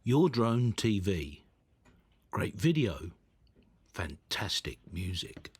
Your Drone TV. Great video, fantastic music.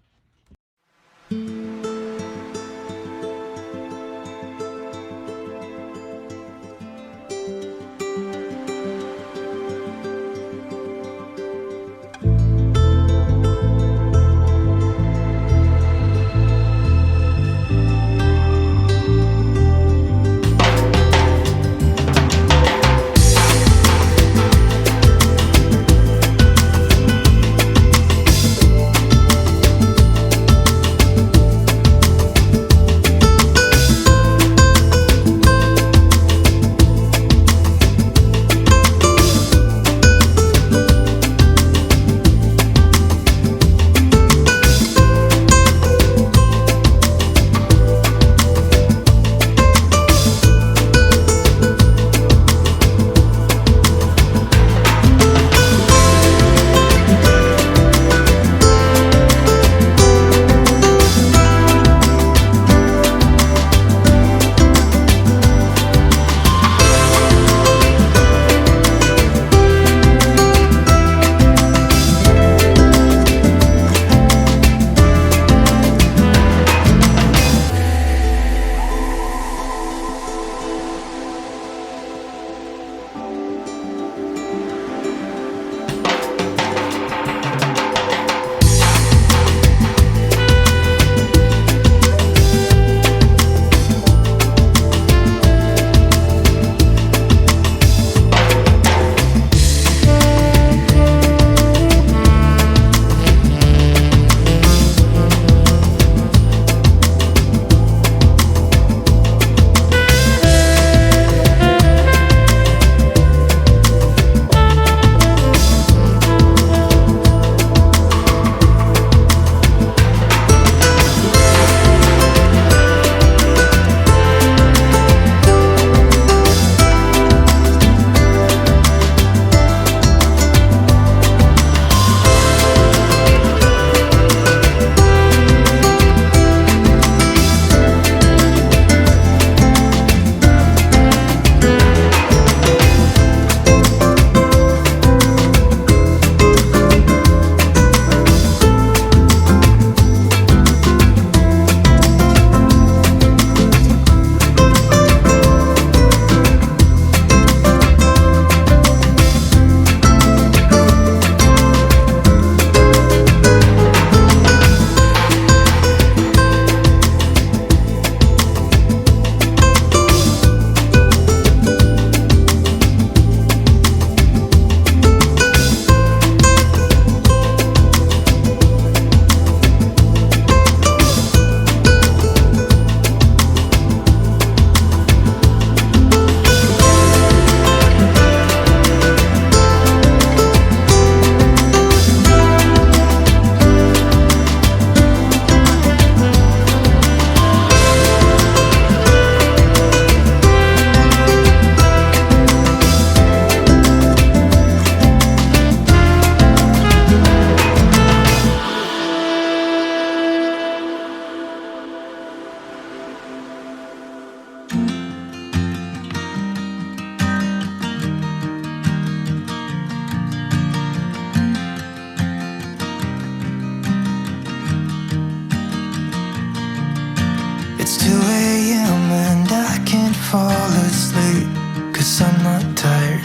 It's 2 a.m. and I can't fall asleep, 'cause I'm not tired.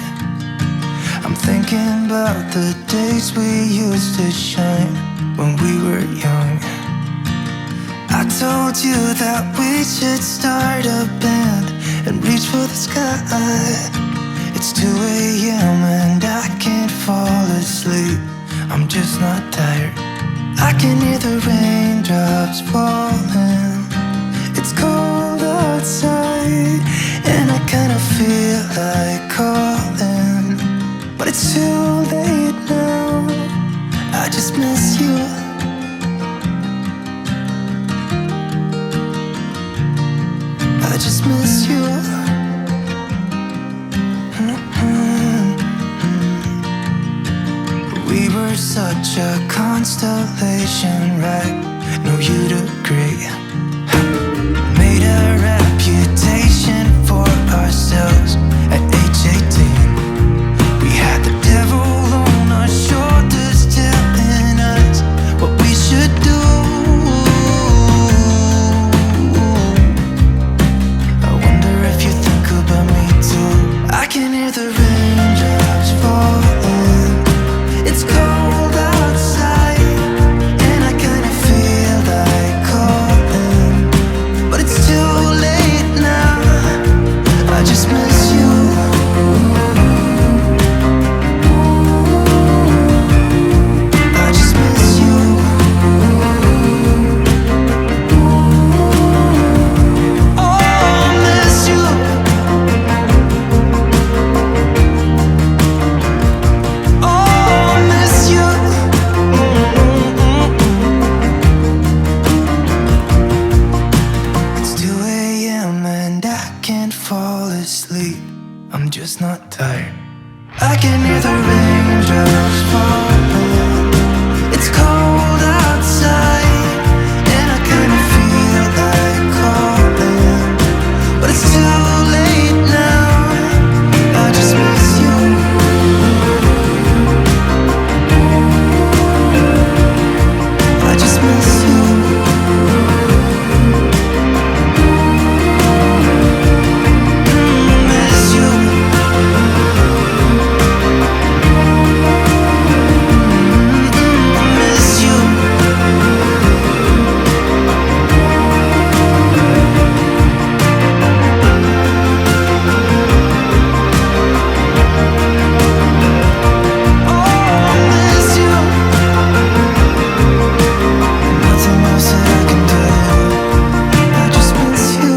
I'm thinking about the days we used to shine when we were young. I told you that we should start a band and reach for the sky. It's 2 a.m. and I can't fall asleep, I'm just not tired. I can hear the raindrops falling. It's cold outside and I kinda feel like calling, but it's too late now. I just miss you. I just miss you. We were such a constellation, right? No, you'd agree. Made a reputation for ourselves at age 18. We had can hear the raindrops falling. It's cold outside, and I kinda feel like calling, but it's too late now. I just miss you. I just miss you. Miss you. Miss you. Oh, miss you. Nothing else that I can do. I just miss you.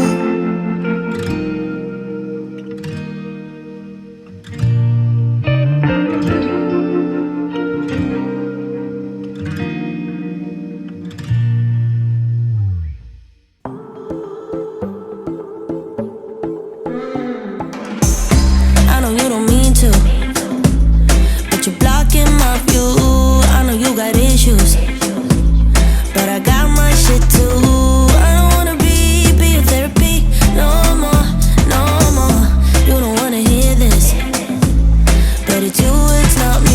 I know you don't mean to, but you're blocking my view. I know you got issues, but I got my shit too. I don't wanna be your therapy no more, no more. You don't wanna hear this, but it's you, it's not me.